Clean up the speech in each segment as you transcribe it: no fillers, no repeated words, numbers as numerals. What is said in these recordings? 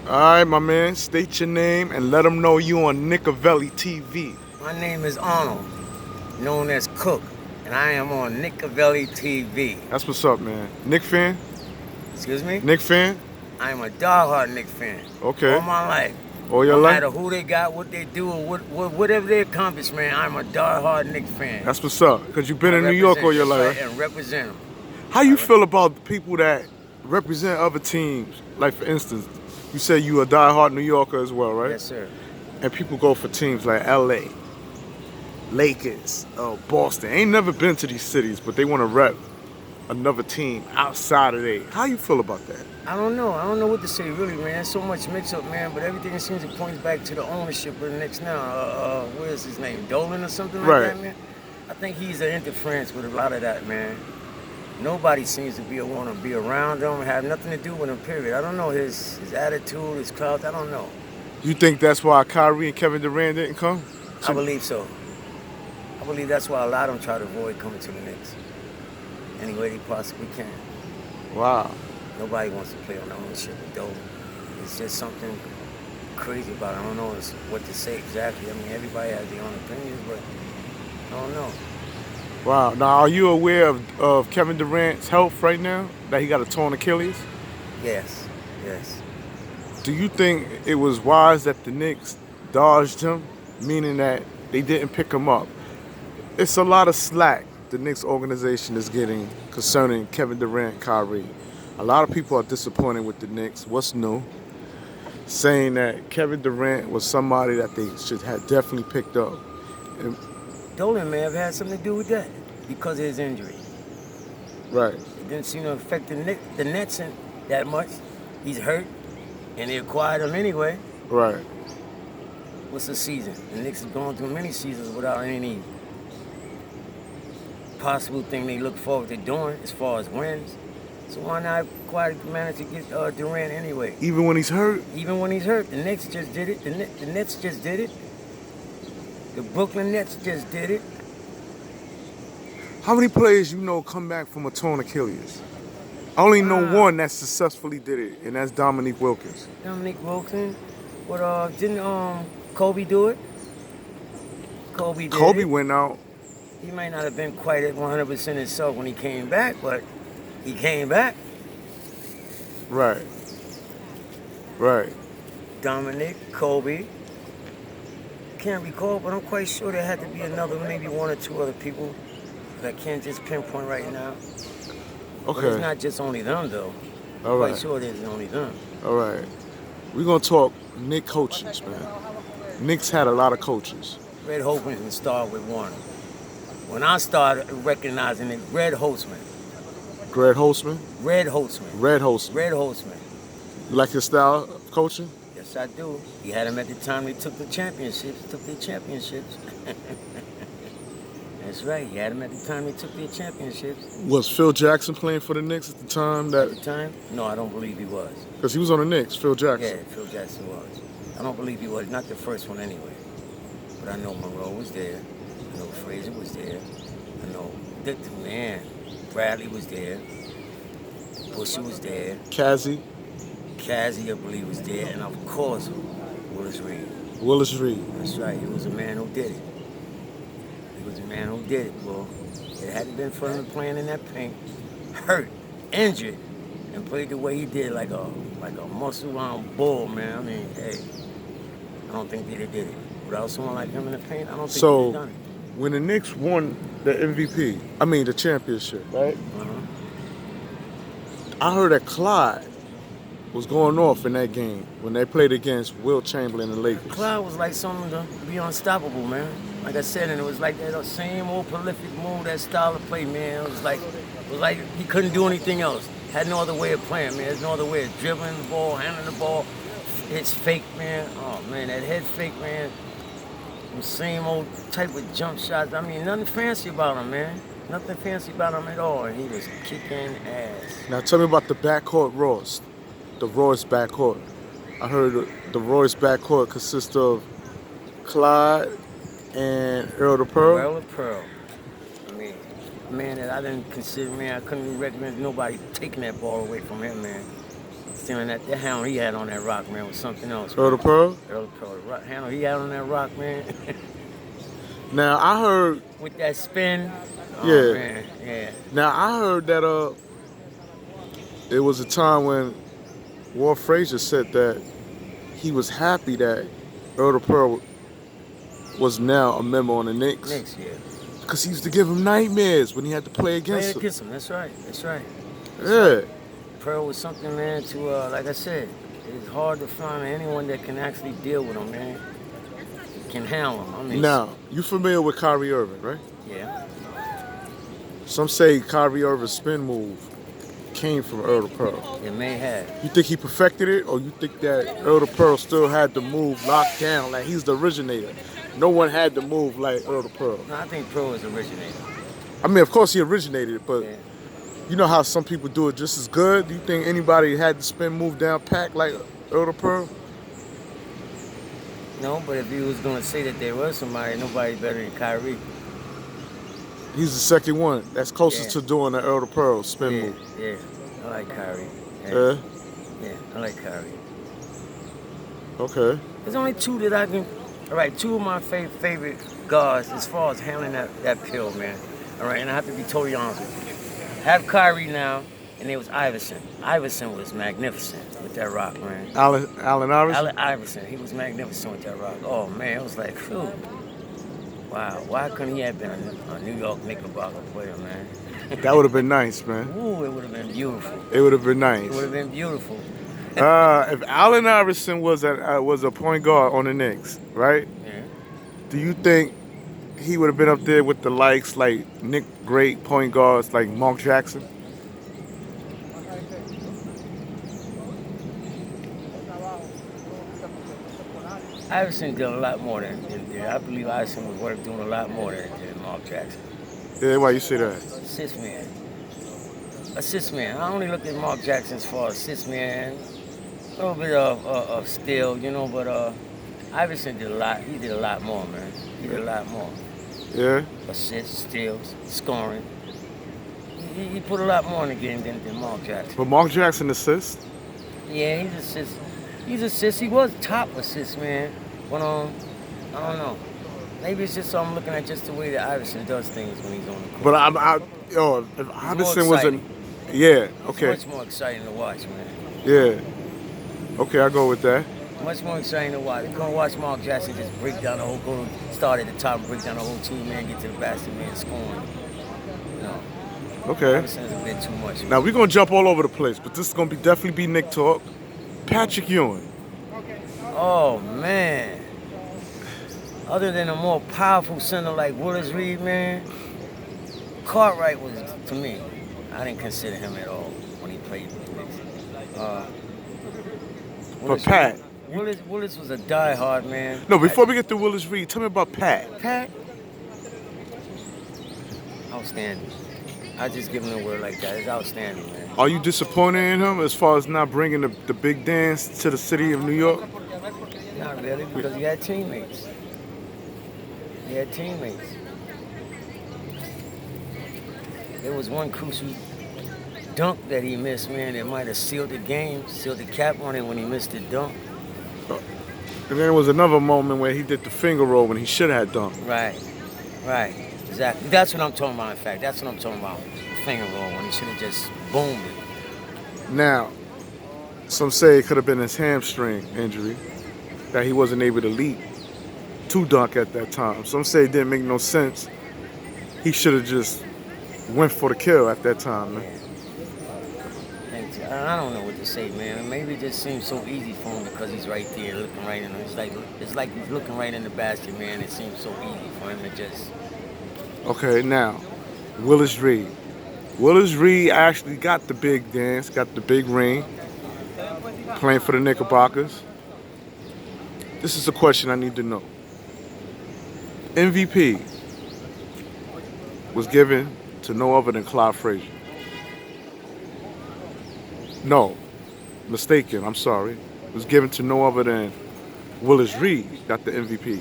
All right, my man. State your name and let them know you on Nickavelli TV. My name is Arnold, known as Cook, and I am on Nickavelli TV. That's what's up, man. Knick fan? Excuse me? Knick fan? I am a diehard Knick fan. Okay. All my life. All your no life? matter who they got, what they do, or whatever they accomplish, man, I'm a diehard Knick fan. That's what's up. Because you've been in New York all your life. And represent them. How you feel about the people that represent other teams? Like, for instance, you say you a diehard New Yorker as well, right? Yes, sir. And people go for teams like LA, Lakers, Boston. Ain't never been to these cities, but they want to rep another team outside of there. How you feel about that? I don't know. I don't know what to say, really, man. There's so much mix-up, man, but everything seems to point back to the ownership of the Knicks now. What is his name? Dolan or something like that, man? I think he's an interference with a lot of that, man. Nobody seems to want to be around him, have nothing to do with him, period. I don't know his attitude, his clout, I don't know. You think that's why Kyrie and Kevin Durant didn't come? I believe so. I believe that's why a lot of them try to avoid coming to the Knicks any way they possibly can. Wow. Nobody wants to play on the ownership of Dolan. It's just something crazy about it. I don't know what to say exactly. I mean, everybody has their own opinions, but I don't know. Wow. Now, are you aware of Kevin Durant's health right now? That he got a torn Achilles? Yes, yes. Do you think it was wise that the Knicks dodged him, meaning that they didn't pick him up? It's a lot of slack the Knicks organization is getting concerning Kevin Durant and Kyrie. A lot of people are disappointed with the Knicks. What's new? Saying that Kevin Durant was somebody that they should have definitely picked up. And Dolan may have had something to do with that because of his injury. right. It didn't seem to affect the Nets that much. He's hurt, and they acquired him anyway. Right. What's the season? The Knicks have gone through many seasons without any possible thing they look forward to doing as far as wins. So why not manage to get Durant anyway? Even when he's hurt? Even when he's hurt. The Knicks just did it. The Nets just did it. The Brooklyn Nets just did it. How many players you know come back from a torn Achilles? I only know one that successfully did it, and that's Dominique Wilkins. Dominique Wilkins? But didn't Kobe do it? Kobe went out. He might not have been quite at 100% himself when he came back, but he came back. Right. Right. Dominic, Kobe. Can't recall, but I'm quite sure there had to be another, maybe one or two other people that I can't just pinpoint right now. Okay. But it's not just only them, though. All right. Quite sure it isn't only them. All right. We're going to talk Knicks coaches, man. Knicks had a lot of coaches. Red Holtzman started with one. When I started recognizing it, Red Holtzman. Red Holtzman? Red Holtzman. Red Holtzman. Red Holtzman. You like his style of coaching? Yes, I do. He had him at the time they took the championships. That's right. He had him at the time they took their championships. Was Phil Jackson playing for the Knicks at the time? At the time? No, I don't believe he was. Because he was on the Knicks, Phil Jackson. Yeah, Phil Jackson was. I don't believe he was. Not the first one anyway. But I know Monroe was there. I know Frazier was there. I know Bradley was there. Bushy was there. Cassie, I believe, was there. And of course, Willis Reed. Willis Reed. That's right. He was a man who did it. Well, it hadn't been for him playing in that paint, hurt, injured, and played the way he did, like a muscle-bound bull, man. I mean, hey, I don't think they'd have did it. Without someone like him in the paint, I don't think they'd have done it. When the Knicks won the the championship, right? I heard that Clyde was going off in that game when they played against Will Chamberlain and the Lakers. Clyde was like something to be unstoppable, man. Like I said, and it was like that same old prolific move, that style of play, man. It was like he couldn't do anything else. Had no other way of playing, man. There's no other way of dribbling the ball, handling the ball. It's fake, man. Oh, man, that head fake, man. The same old type of jump shots. I mean, nothing fancy about him, man. Nothing fancy about him at all. And he was kicking ass. Now tell me about the backcourt Royce. The Royce backcourt. I heard the Royce backcourt consists of Clyde and Earl the Pearl. Earl the Pearl. I mean, man that I didn't consider, man, I couldn't even recommend nobody taking that ball away from him, man. stealing that. The handle he had on that rock, man, was something else. Earl the Pearl? Earl the Pearl. The handle he had on that rock, man. Now I heard. With that spin. Oh, Yeah. man. Yeah. Now I heard that it was a time when Walt Frazier said that he was happy that Earl the Pearl was now a member on the Knicks. Knicks, yeah. Because he used to give him nightmares when he had to play against him. Against him. That's right. That's right. Yeah. Pearl was something, man, to, like I said, it's hard to find anyone that can actually deal with him, man. Can handle him. I mean, Now, you familiar with Kyrie Irving, right? yeah. Some say Kyrie Irving's spin move came from Earl the Pearl. It may have. You think he perfected it, or you think that Earl the Pearl still had the move locked down, like he's the originator? No one had the move like Earl the Pearl. No, I think Pearl is originator. I mean, of course he originated it, but Yeah. you know how some people do it just as good? Do you think anybody had the spin move down packed like Earl the Pearl? No, but if you was going to say that there was somebody, nobody better than Kyrie. He's the second one that's closest to doing the Earl the Pearl spin Yeah, move. yeah. I like Kyrie. Yeah? Yeah, I like Kyrie. Okay. There's only two that I can. All right, two of my favorite guards as far as handling that pill, man. All right, and I have to be totally honest with you. Have Kyrie now, and there was Iverson. Iverson was magnificent with that rock, man. Allen Iverson? Allen Iverson, he was magnificent with that rock. Oh man, it was like, phew. Wow, why couldn't he have been a New York Knickerbocker player, man? That would have been nice, man. Ooh, it would have been beautiful. It would have been It nice. would have been beautiful. If Allen Iverson was a point guard on the Knicks, right? Yeah. Do you think he would have been up there with the likes like Knick great point guards like Mark Jackson? Iverson did a lot more than I believe Iverson was doing a lot more than Mark Jackson. Yeah, why you say that? Assist man. Assist man. I only look at Mark Jackson as far as assist man. A little bit of steal, you know, but Iverson did a lot. He did a lot more, man. He did a lot more. Yeah? Assists, steals, scoring. He put a lot more in the game than Mark Jackson. But Mark Jackson assists? Yeah, he's assist. He's assist. He was top assist man. But I don't know. Maybe it's just I'm looking at just the way that Iverson does things when he's on the court. But if Iverson wasn't, yeah, okay, It's much more exciting to watch, man. yeah, okay, I go with that. Much more exciting to watch. You're gonna watch Mark Jackson just break down the whole goal, start at the top, break down the whole team, man, get to the basket, man, scoring. No, Okay. Iverson's a bit too much. Now we're gonna jump all over the place, but this is gonna definitely be Knick talk. Patrick Ewing. Oh man. Other than a more powerful center like Willis Reed, man, Cartwright was, to me, I didn't consider him at all when he played with the Knicks. But Pat. Willis was a diehard, man. No, before we get to Willis Reed, tell me about Pat. Pat, outstanding. I just give him a word like that. It's outstanding, man. Are you disappointed in him as far as not bringing the big dance to the city of New York? Not really, because he had teammates. He had teammates. There was one crucial dunk that he missed, man, that might have sealed the game, sealed the cap on it when he missed the dunk. And then there was another moment where he did the finger roll when he should have dunked. Right, exactly. That's what I'm talking about, in fact. That's what I'm talking about. Finger roll, when he should have just boomed it. Now, some say it could have been his hamstring injury, that he wasn't able to leap to dunk at that time. Some say it didn't make no sense. He should have just went for the kill at that time, man. I don't know what to say, man. Maybe it just seems so easy for him because he's right there, looking right in. It's like he's looking right in the basket, man. It seems so easy for him to just. Okay, now, Willis Reed. Willis Reed actually got the big dance, got the big ring, playing for the Knickerbockers. This is a question I need to know. MVP was given to no other than Clyde Frazier. No, mistaken, I'm sorry. It was given to no other than Willis Reed, got the MVP.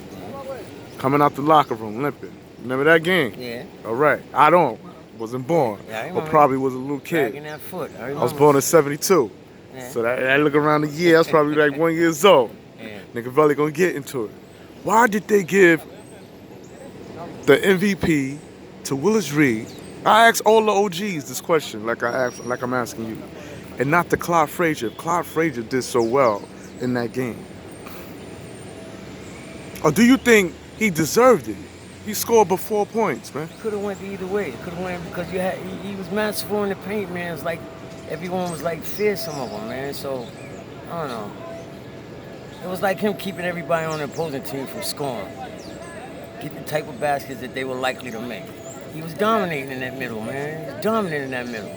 Coming out the locker room limping. Remember that game? Yeah. All right. Wasn't born. Yeah, I Or remember. probably was a little Dragging kid. that foot. I was born in 72. Yeah. So that look around the year, I was probably like 1 year old. Yeah. Nigga Valley gonna get into it. Why did they give the MVP to Willis Reed? I asked all the OGs this question, like I'm asking you, and not to Clyde Frazier. Clyde Frazier did so well in that game. Or do you think he deserved it? He scored but 4 points, man. Could have went either way. Could have went because he was masterful in the paint, man. It's like everyone was like fearsome of him, man. So I don't know. It was like him keeping everybody on the opposing team from scoring. Get the type of baskets that they were likely to make. He was dominating in that middle, man. He was dominant in that middle.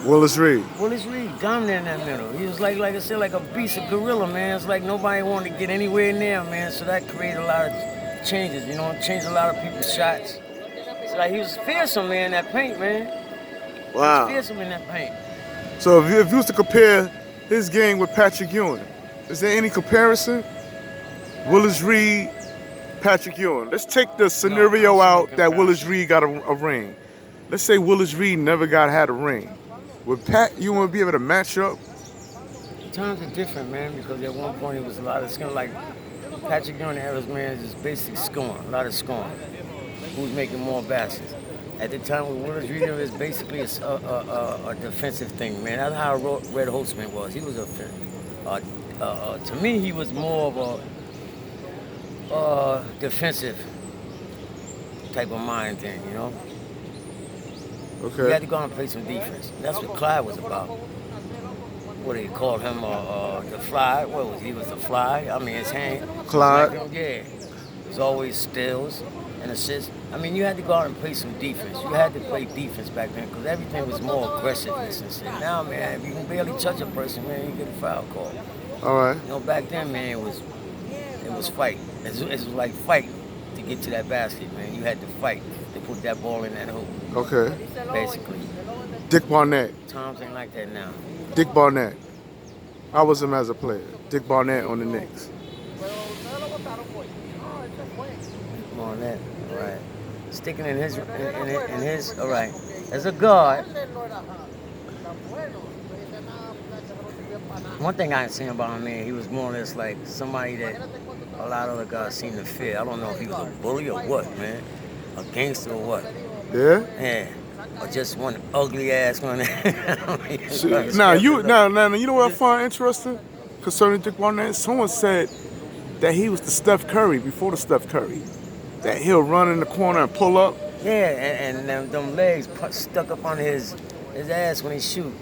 Willis Reed. Willis Reed, dominant in that middle. He was like I said, like a beast, a gorilla, man. It's like nobody wanted to get anywhere near him, man. So that created a lot of changes, you know, changed a lot of people's shots. It's like he was fearsome, man, in that paint, man. He was fearsome in that paint. So if you was to compare his game with Patrick Ewing, is there any comparison? Willis Reed, Patrick Ewing. Let's take the scenario out that Willis Reed got a ring. Let's say Willis Reed never had a ring. Would Pat Ewing be able to match up? Times are different, man, because at one point it was a lot of scoring. Like Patrick Ewing era, man, is just basically scoring, a lot of scoring. Who's making more baskets? At the time with Willis Reed, it was basically a defensive thing, man. That's how Red Holtzman was. He was to me, he was more of a defensive type of mind thing, you know? Okay. You had to go out and play some defense. That's what Clyde was about. What do you call him? The Fly. What was he? Was the Fly? I mean, his hand. Clyde. Like yeah. It was always steals and assists. I mean, you had to go out and play some defense. You had to play defense back then because everything was more aggressiveness and shit. Now, man, if you can barely touch a person, man, you get a foul call. All right. You know, back then, man, it was fight. It was like fight to get to that basket, man. You had to fight to put that ball in that hoop. Okay. Basically. Dick Barnett. Times ain't like that now. Dick Barnett. I was him as a player. Dick Barnett on the Knicks. Barnett, all right. Sticking in his, all right. As a guard, one thing I ain't seen about him, man, he was more or less like somebody that a lot of other guys seem to fear. I don't know if he was a bully or what, man. A gangster or what. Yeah? Yeah. Or just one ugly ass one. Now you know what I find interesting concerning Dick Barnett? Someone said that he was the Steph Curry before the Steph Curry. That he'll run in the corner and pull up. Yeah, and them legs stuck up on his ass when he shoot.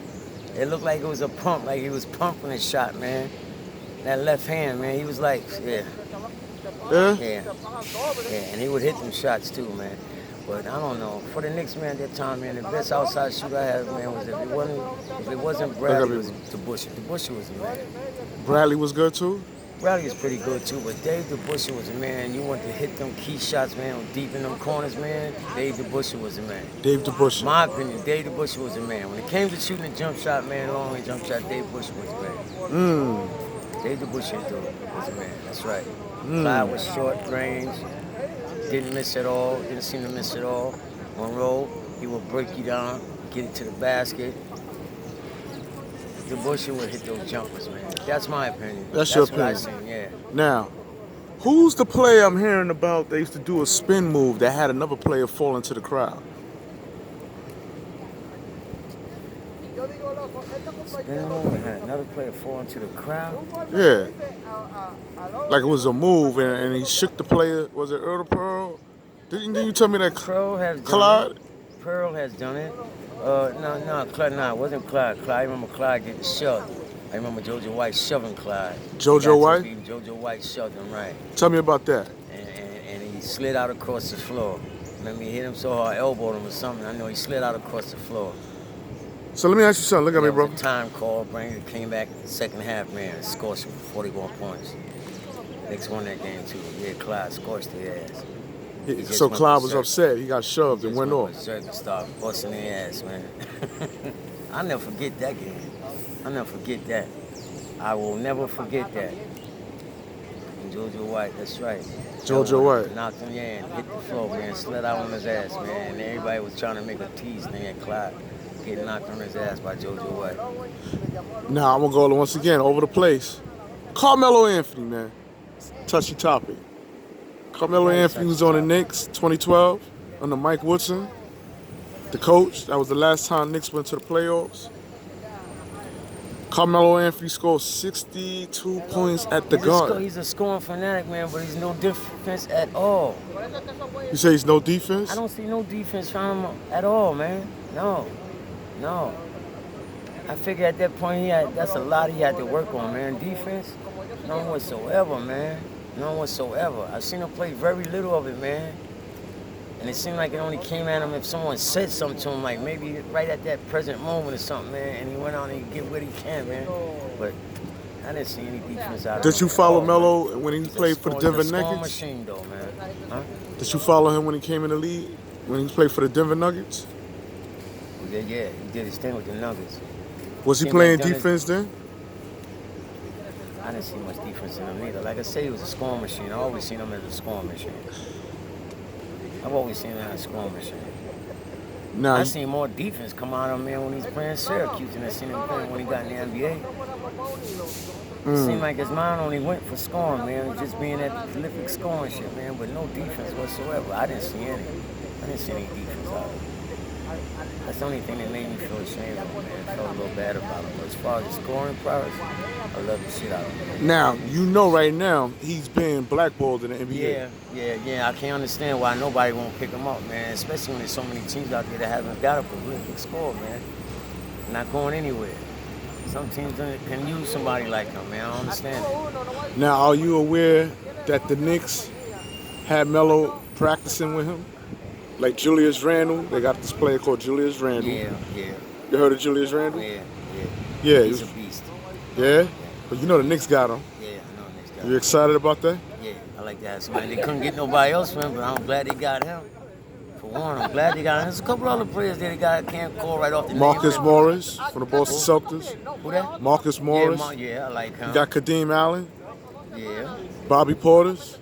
It looked like it was a pump, like he was pumping his shot, man. That left hand, man, he was like, yeah. Yeah? Yeah. Yeah, and he would hit them shots too, man. But I don't know. For the Knicks, man, at that time, man, the best outside shooter I had, man, was if it wasn't Bradley, it was DeBusschere. DeBusschere was the man. Bradley was good too? Bradley was pretty good too, but Dave DeBusschere was the man. You want to hit them key shots, man, deep in them corners, man. Dave DeBusschere was the man. Dave DeBusschere. My opinion, Dave DeBusschere was the man. When it came to shooting a jump shot, man, long range jump shot, Dave DeBusschere was the man. Dave DeBusschere was the man. That's right. Clyde was short range, didn't miss at all, didn't seem to miss at all. Monroe, he would break you down, get it to the basket. DeBusschere would hit those jumpers, man. That's my opinion. That's your opinion. What I seen, yeah. Now, who's the player I'm hearing about that used to do a spin move that had another player fall into the crowd? Spin move had another player fall into the crowd? Yeah. Like it was a move and he shook the player. Was it Earl Pearl? Didn't you tell me that Pearl has done Clyde? it. Pearl has done it. No, Clyde, it wasn't Clyde. I remember Clyde getting shoved. I remember JoJo White shoving Clyde. JoJo White? JoJo White shoved him, right. Tell me about that. And he slid out across the floor. Remember, he hit him so hard, elbowed him or something. I know he slid out across the floor. So let me ask you something. Look at me, bro. Time call, came back in the second half, man, scorched him for 41 points. Knicks won that game, too. Yeah, Clyde scorched their ass. So Clyde was upset. He got shoved and went off. Berserk and started busting their ass, man. I'll never forget that game. I'll never forget that. I will never forget that. And JoJo White, that's right. JoJo White. Knocked him, yeah, and hit the floor, man. Slid out on his ass, man. And everybody was trying to make a tease thing at Clyde. getting knocked on his ass by JoJo White. Now I'm gonna go once again over the place. Carmelo Anthony, man. Touchy topic. Carmelo Anthony was on the Knicks 2012 under Mike Woodson, the coach. That was the last time Knicks went to the playoffs. Carmelo Anthony scored 62 points at the guard. He's a scoring fanatic, man, but he's no defense at all. You say he's no defense? I don't see no defense from him at all, man. No. I figure at that point that's a lot he had to work on, man. Defense, none whatsoever, man. None whatsoever. I've seen him play very little of it, man. And it seemed like it only came at him if someone said something to him, like maybe right at that present moment or something, man. And he went out and he get what he can, man. But I didn't see any defense out of him. Did you follow Melo when he played for the Denver Nuggets? He's a machine, though, man. Huh? Did you follow him when he came in the league? When he played for the Denver Nuggets? Yeah, he did his thing with the Nuggets. Was he playing defense then? I didn't see much defense in him either. Like I said, he was a scoring machine. I always seen him as a scoring machine. I've always seen him as a scoring machine. Nah, I seen more defense come out of him, man, when he's playing Syracuse than I seen him playing when he got in the NBA. It seemed like his mind only went for scoring, man, just being that prolific scoring shit, man, but no defense whatsoever. I didn't see any. I didn't see any defense out of him. That's the only thing that made me feel ashamed of him, man. I felt a little bad about him. But as far as scoring prowess, I love the shit out of him. Now, you know right now, he's being blackballed in the NBA. Yeah. I can't understand why nobody won't pick him up, man. Especially when there's so many teams out there that haven't got a prolific score, man. Not going anywhere. Some teams can use somebody like him, man. I don't understand it. Now, are you aware that the Knicks had Melo practicing with him? Like Julius Randle, they got this player called Julius Randle. Yeah. You heard of Julius Randle? Yeah. He's a beast. Yeah? But you know the Knicks got him. Yeah, I know the Knicks got him. You excited about that? Yeah, I like to have somebody. They couldn't get nobody else for him, but I'm glad they got him. For one, I'm glad they got him. There's a couple other players there that can't call right off the Marcus name. Morris from the Boston Celtics. Who that? Marcus Morris. Yeah, I like him. You got Kadeem Allen. Yeah. Bobby Portis.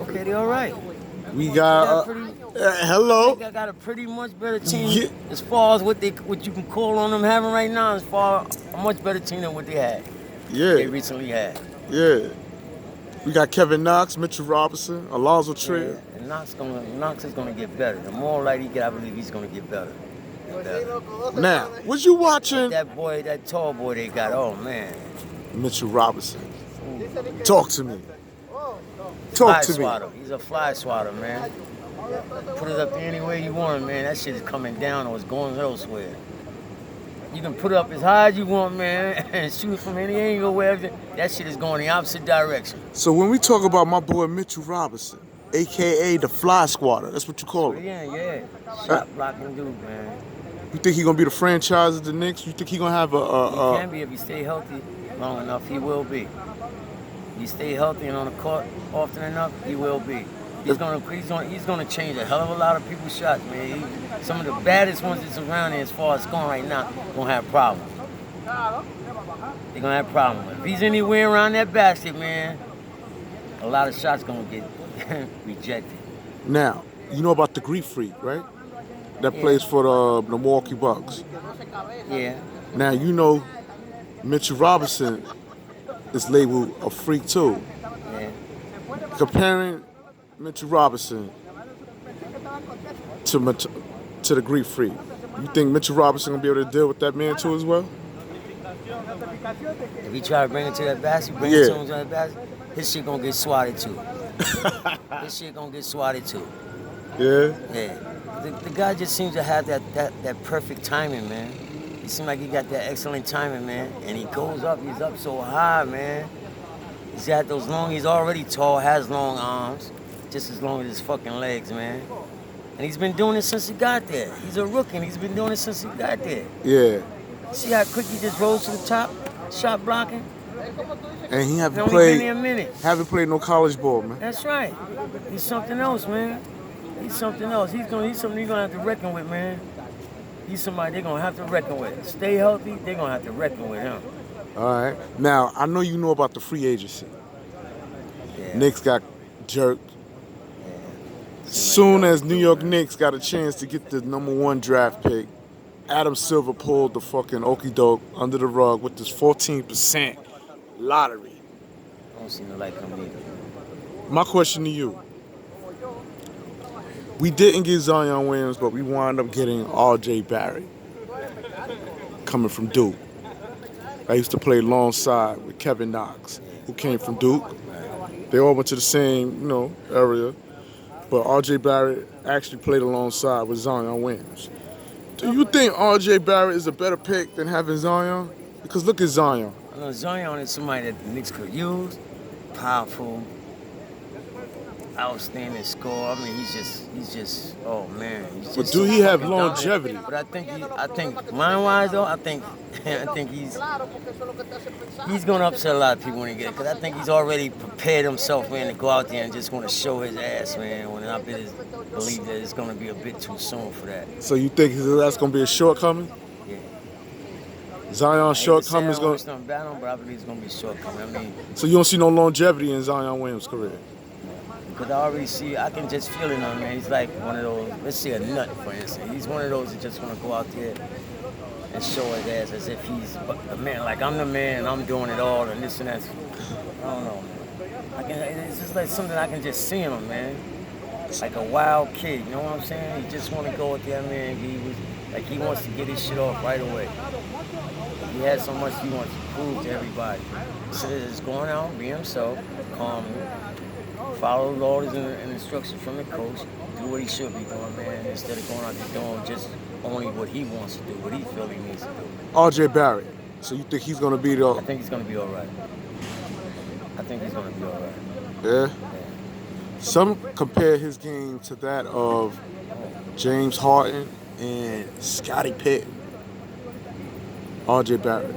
Okay, they all right. We got hello. They got a pretty much better team as far as what you can call on them having right now. As far a much better team than what they had. They recently had. Yeah. We got Kevin Knox, Mitchell Robinson, Alonzo Trier. Yeah, and Knox is gonna get better. The more light he get, I believe he's gonna get better. Now, was you watching that tall boy they got? Oh man. Mitchell Robinson. Talk to me. Talk to me. He's a fly swatter, man. Put it up there any way you want, man. That shit is coming down or it's going elsewhere. You can put it up as high as you want, man, and shoot it from any angle, wherever. That shit is going the opposite direction. So when we talk about my boy Mitchell Robinson, a.k.a. the fly squatter, that's what you call him. Yeah. Shot blocking dude, man. You think he gonna be the franchise of the Knicks? You think he gonna have He can be if he stay healthy long enough. He will be. If he stay healthy and on the court often enough, he will be. He's gonna change a hell of a lot of people's shots, man. Some of the baddest ones that's around here as far as scoring right now gonna have problems. They're gonna have problems. If he's anywhere around that basket, man, a lot of shots gonna get rejected. Now, you know about the Greek Freak, right? That plays for the Milwaukee Bucks. Yeah. Now, you know Mitchell Robinson is labeled a freak too. Yeah. Comparing Mitchell Robinson to the Greek Freak, you think Mitchell Robinson gonna be able to deal with that man too as well? If he try to bring it to that basket, it to him to that basket, his shit gonna get swatted too. His shit gonna get swatted too. Yeah. The guy just seems to have that perfect timing, man. He seems like he got that excellent timing, man. And he goes up, he's up so high, man. He's got those he's already tall, has long arms, just as long as his fucking legs, man. And he's been doing it since he got there. He's a rookie, and he's been doing it since he got there. Yeah. See how quick he just rose to the top, shot blocking? And he haven't played no college ball, man. That's right. He's something else, man. He's something else. He's something you're gonna have to reckon with, man. He's somebody they're gonna have to reckon with. Stay healthy, they're gonna have to reckon with him. All right. Now, I know you know about the free agency. Yeah. Knicks got jerked. Yeah. Soon as New York Knicks got a chance to get the #1 draft pick, Adam Silver pulled the fucking okie doke under the rug with this 14% lottery. I don't see no like him either. My question to you. We didn't get Zion Williams, but we wound up getting R.J. Barrett coming from Duke. I used to play alongside with Kevin Knox, who came from Duke. They all went to the same, area. But R.J. Barrett actually played alongside with Zion Williams. Do you think R.J. Barrett is a better pick than having Zion? Because look at Zion. I know Zion is somebody that the Knicks could use. Powerful, outstanding score. I mean, he's just, oh man. He's just But do he have fucking dominant. longevity? But I think mind-wise though, I think he's gonna upset a lot of people when he get it. Because I think he's already prepared himself, man, to go out there and just want to show his ass, man. When I believe that it's gonna be a bit too soon for that. So you think that's going to be a shortcoming? Yeah. Zion's shortcoming is going to. But I believe it's gonna be a shortcoming. I mean. So you don't see no longevity in Zion Williams' career? Because I can just feel it on him, man. He's like one of those, let's say a nut, for instance. He's one of those that just want to go out there and show his ass as if he's a man. Like, I'm the man, I'm doing it all, and this and that. I don't know, man. It's just like something I can just see in him, man. Like a wild kid, you know what I'm saying? He just want to go out there, man. He wants to get his shit off right away. He has so much he wants to prove to everybody. So just going out, be himself, calmly. Follow the orders and instructions from the coach. Do what he should be doing, man. Instead of going out there doing just only what he wants to do, what he feels he needs to do. R.J. Barrett. So you think he's going to be the... I think he's going to be all right. Yeah? Some compare his game to that of James Harden and Scottie Pippen. R.J. Barrett.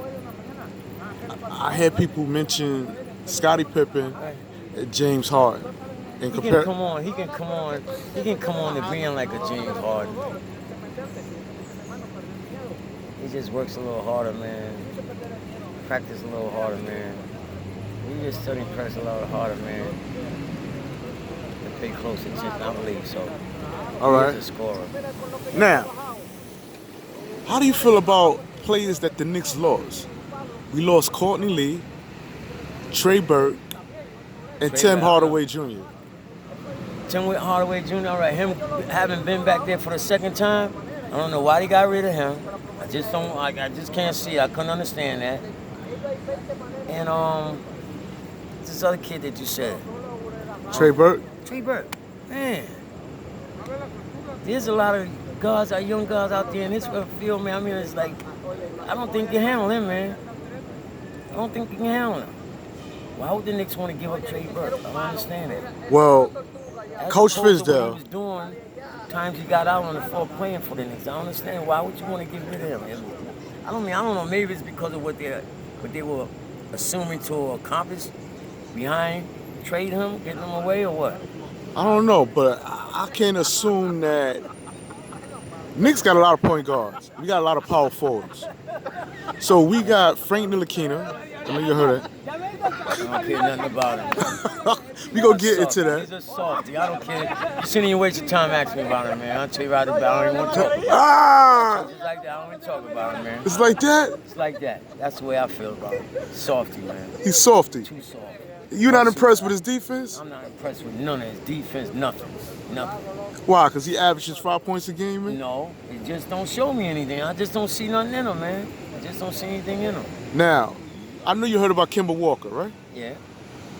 I had people mention Scottie Pippen and James Harden. He can come on to being like a James Harden. He just works a little harder, man. Practice a little harder, man. He just study and press a little harder, man. And pay close attention, I believe so. All right. He's a scorer. Now, how do you feel about players that the Knicks lost? We lost Courtney Lee, Trey Burke, and Tim Hardaway Jr. Tim Hardaway Jr., all right, him having been back there for the second time, I don't know why they got rid of him. I just can't see it. I couldn't understand that. And this other kid that you said. Trey Burke? Trey Burke. Man. There's a lot of guys, young guys out there in this field, man. I mean, it's like, I don't think you can handle him, man. I don't think you can handle him. Why would the Knicks want to give up Trey Burke? I don't understand it. Well, That's Coach opposed to what Fizdale. he was doing times he got out on the floor playing for the Knicks. I don't understand. Why would you want to get rid of him? I don't know. Maybe it's because of what they were assuming to accomplish behind trading him, getting him away, or what? I don't know, but I can't assume that Knicks got a lot of point guards. We got a lot of power forwards. So we got Frank Ntilikina. I know you heard that. I don't care nothing about him. We gonna get into that. He's a softy. I don't care. You shouldn't even waste your time asking me about him, man. I'll tell you right about it. I don't even want to talk about him. Ah! Just like that. I don't even talk about him, man. It's like that? It's like that. That's the way I feel about him. Softy, man. He's softy. Too soft. You not impressed with his defense? I'm not impressed with none of his defense, nothing. Why? Because he averages 5 points a game, man? No, it just don't show me anything. I just don't see nothing in him, man. I just don't see anything in him. Now, I know you heard about Kemba Walker, right? Yeah.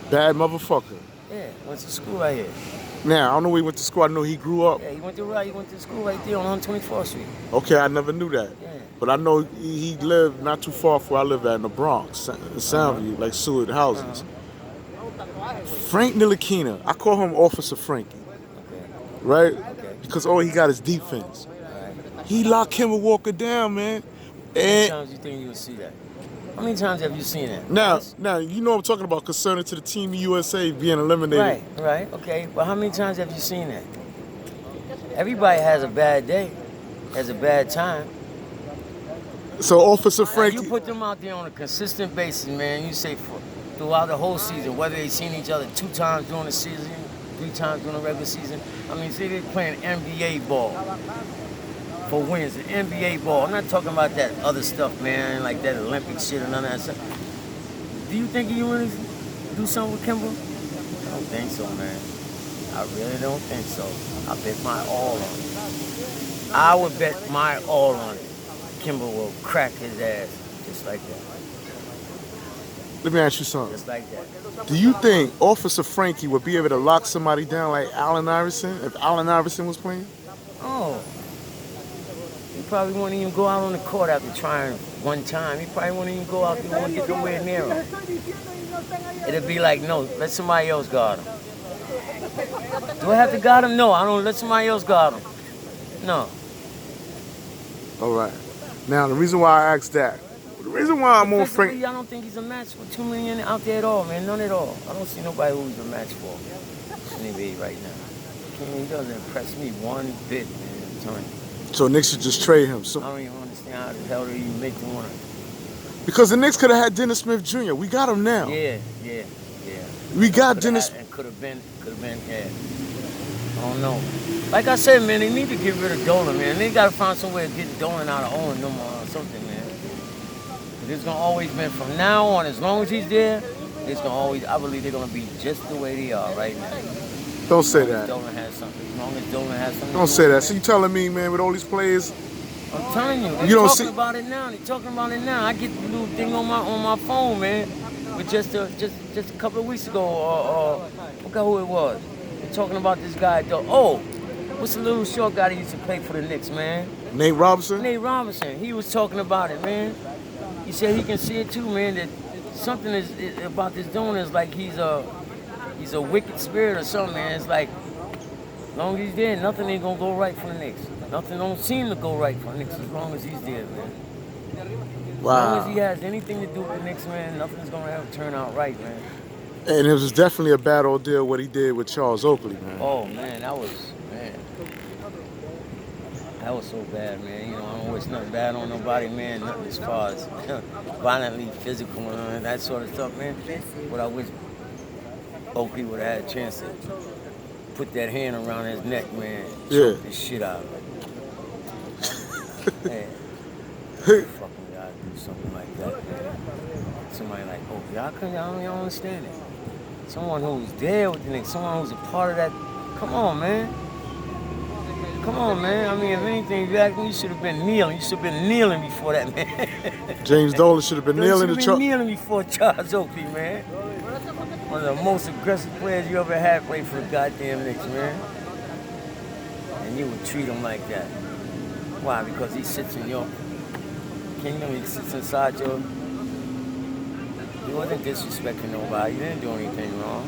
Bad motherfucker. Yeah, went to school right here. Now, I don't know where he went to school. I know he grew up. Yeah, he went to school right there on 124th Street. Okay, I never knew that. Yeah. But I know he lived not too far from where I live at in the Bronx, Soundview, like Seward houses. Frank Ntilikina, I call him Officer Frankie, right? Okay. Because all he got is defense. Right. He locked Kemba Walker down, man. How many And times you think you would see that? How many times have you seen that? now you know what I'm talking about concerning to the Team USA being eliminated. Right, okay. But how many times have you seen that? Everybody has a bad day, has a bad time. So Officer Frankie, You put them out there on a consistent basis, man. You say throughout the whole season, whether they seen each other 2 times during the season, 3 times during the regular season. I mean, see, they're playing NBA ball. for wins in NBA ball. I'm not talking about that other stuff, man, like that Olympic shit and none of that stuff. Do you think he really do something with Kimber? I don't think so, man. I really don't think so. I bet my all on it. I would bet my all on it. Kimber will crack his ass just like that. Let me ask you something. Just like that. Do you think Officer Frankie would be able to lock somebody down like Allen Iverson if Allen Iverson was playing? Oh. He probably won't even go out on the court after trying one time. He probably won't even go out there, won't get nowhere near him. It'll be like, no, let somebody else guard him. Do I have to guard him? No, I don't. Let somebody else guard him. No. All right. Now, the reason why I asked that, the reason why I'm on Frank. I don't think he's a match for 2 million out there at all, man. None at all. I don't see nobody who he's a match for in the NBA right now. He doesn't impress me one bit, man. I'm telling you. So Knicks should just trade him. So, I don't even understand how the hell do you make the one. because the Knicks could have had Dennis Smith Jr. We got him now. Yeah. We got Dennis. And could have been, yeah. I don't know. Like I said, man, they need to get rid of Dolan, man. They got to find some way to get Dolan out of owing them or something, man. It's going to always be, from now on, as long as he's there, it's going to always, I believe they're going to be just the way they are right now. Don't say that. Dolan has something. As long as Dolan has something. Don't say that. So you telling me, man, with all these players, I'm telling you, they're You don't talking see- about it now. They're talking about it now. I get the little thing on my phone, man. But just a couple of weeks ago, I forgot who it was. They're talking about this guy. Oh, what's the little short guy that used to play for the Knicks, man? Nate Robinson? Nate Robinson. He was talking about it, man. He said he can see it too, man. That something is about this Dolan is like he's a wicked spirit or something, man. It's like, as long as he's there, nothing ain't gonna go right for the Knicks. Nothing don't seem to go right for the Knicks as long as he's there, man. As long as he has anything to do with the Knicks, man, nothing's gonna ever turn out right, man. And it was definitely a bad ordeal what he did with Charles Oakley, man. Oh man, that was so bad, man. You know, I don't wish nothing bad on nobody, man. Nothing as far as violently physical and that sort of stuff, man. But I wish Oakley would have had a chance to put that hand around his neck, man. Yeah. Choke the shit out of him. Man. Fucking gotta do something like that, man. Somebody like Oakley, I don't understand it. Someone who's there with the Knicks, someone who's a part of that. Come on, man. Come on, man. I mean, if anything, you act, you should have been kneeling. You should have been kneeling before that, man. James Dolan should have been kneeling You to should have been kneeling before Charles Oakley, man. One of the most aggressive players you ever had play for the goddamn Knicks, man. And you would treat him like that. Why? Because he sits in your kingdom. He sits inside your... He wasn't disrespecting nobody. He didn't do anything wrong.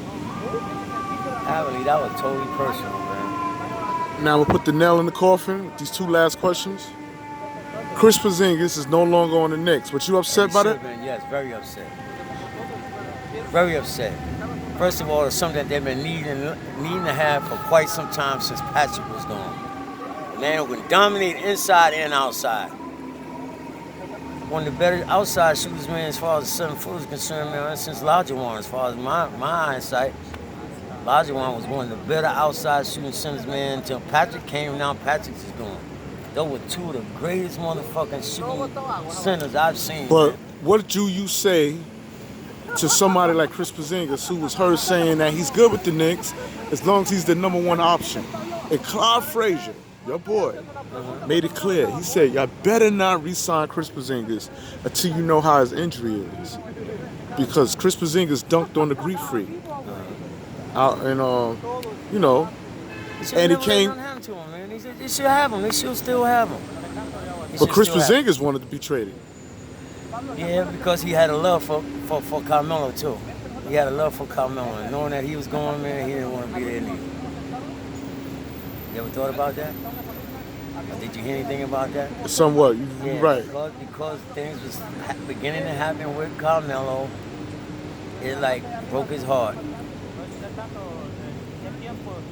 I believe that was totally personal, man. Now we'll put the nail in the coffin with these two last questions. Chris Porzingis is no longer on the Knicks. But you upset by that? Yes, very upset. Very upset. First of all, it's something that they've been needing to have for quite some time since Patrick was gone. A man who can dominate inside and outside. One of the better outside shooters, man, as far as the 7 foot is concerned, man, since Olajuwon, as far as my eyesight. Olajuwon was one of the better outside shooting centers, man, until Patrick came. Now Patrick's is gone. Those were two of the greatest motherfucking shooting centers I've seen. But man. what do you say to somebody like Chris Porzingis, who was heard saying that he's good with the Knicks as long as he's the number one option? And Clyde Frazier, your boy, made it clear. He said, y'all better not re-sign Chris Porzingis until you know how his injury is. Because Chris Porzingis dunked on the Greek Freak. Out and you know, and he came. To him, man. They should have him. They should still have him. But Chris Porzingis wanted to be traded. Yeah, because he had a love for Carmelo too. He had a love for Carmelo, and knowing that he was going, man, he didn't want to be there neither. You ever thought about that? Or did you hear anything about that? Somewhat, you're right. Because things was beginning to happen with Carmelo, it like broke his heart.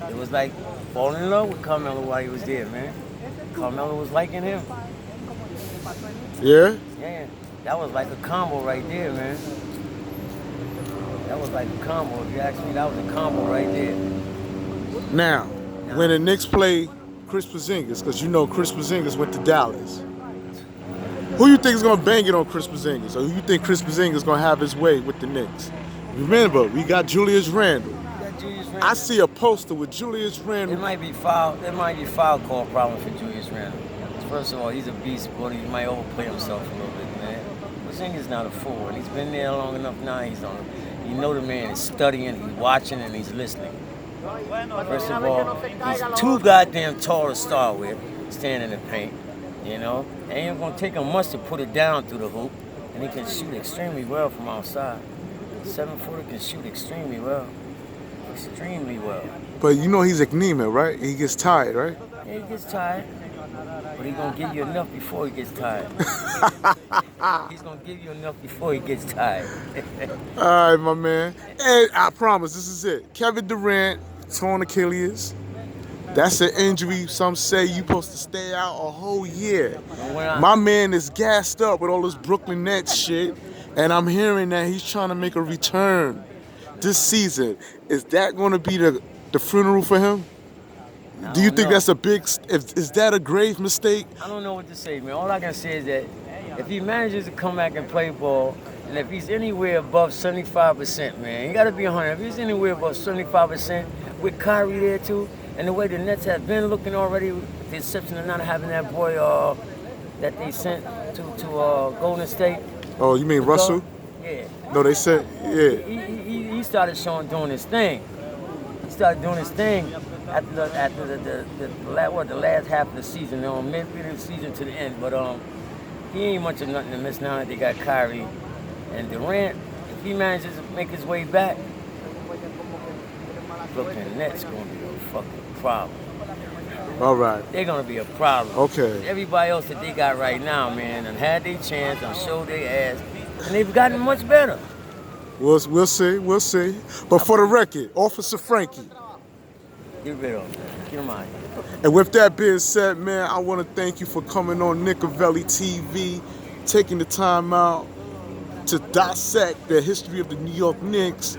It was like falling in love with Carmelo while he was there, man. Carmelo was liking him. Yeah? Yeah, that was like a combo right there, man. That was like a combo. If you ask me, that was a combo right there. Now, when the Knicks play Chris Porzingis, because you know Chris Porzingis went to Dallas. Who you think is gonna bang it on Chris Porzingis, or who you think Chris Porzingis is gonna have his way with the Knicks? Remember, we got Julius Randle. I see a poster with Julius Randle. It might be foul. There might be foul call problem for Julius Randle. First of all, he's a beast, but he might overplay himself a little bit, man. Porzingis not a fool, and he's been there long enough now. You know the man is studying, he's watching, and he's listening. First of all, he's too goddamn tall to start with, standing in the paint, you know. And ain't gonna take him much to put it down through the hoop, and he can shoot extremely well from outside. 7-footer can shoot extremely well. Extremely well. But you know he's anemic, right? He gets tired, right? Yeah, he gets tired. But he's gonna give you enough before he gets tired. He's gonna give you enough before he gets tired. All right, my man. And I promise, this is it. Kevin Durant, torn Achilles. That's an injury. Some say you supposed to stay out a whole year. My man is gassed up with all this Brooklyn Nets shit, and I'm hearing that he's trying to make a return this season. Is that going to be the funeral for him? Do you think that's a big? Is that a grave mistake? I don't know what to say, man. All I can say is that if he manages to come back and play ball, and if he's anywhere above 75%, man, he got to be 100. If he's anywhere above 75% with Kyrie there too, and the way the Nets have been looking already, with the exception of not having that boy that they sent to Golden State. Oh, you mean Russell? Yeah. No, they said yeah. He started doing his thing. He started doing his thing after the last half of the season, maybe the season to the end. But he ain't much of nothing to miss now that they got Kyrie and Durant. If he manages to make his way back, Brooklyn Nets gonna be a fucking problem. All right. They're gonna be a problem. Okay. Everybody else that they got right now, man, and had their chance, and showed their ass, and they've gotten much better. We'll see. But for the record, Officer Frankie. Get rid of him. Get him out of here. And with that being said, man, I want to thank you for coming on Nickavelli TV, taking the time out to dissect the history of the New York Knicks.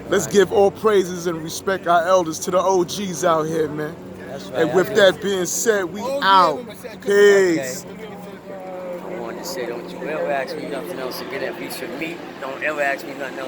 Let's give all praises and respect our elders to the OGs out here, man. That's right. And with that being said, we out. Peace. I wanted to say, don't you ever ask me nothing else again that featured me. Don't ever ask me nothing else.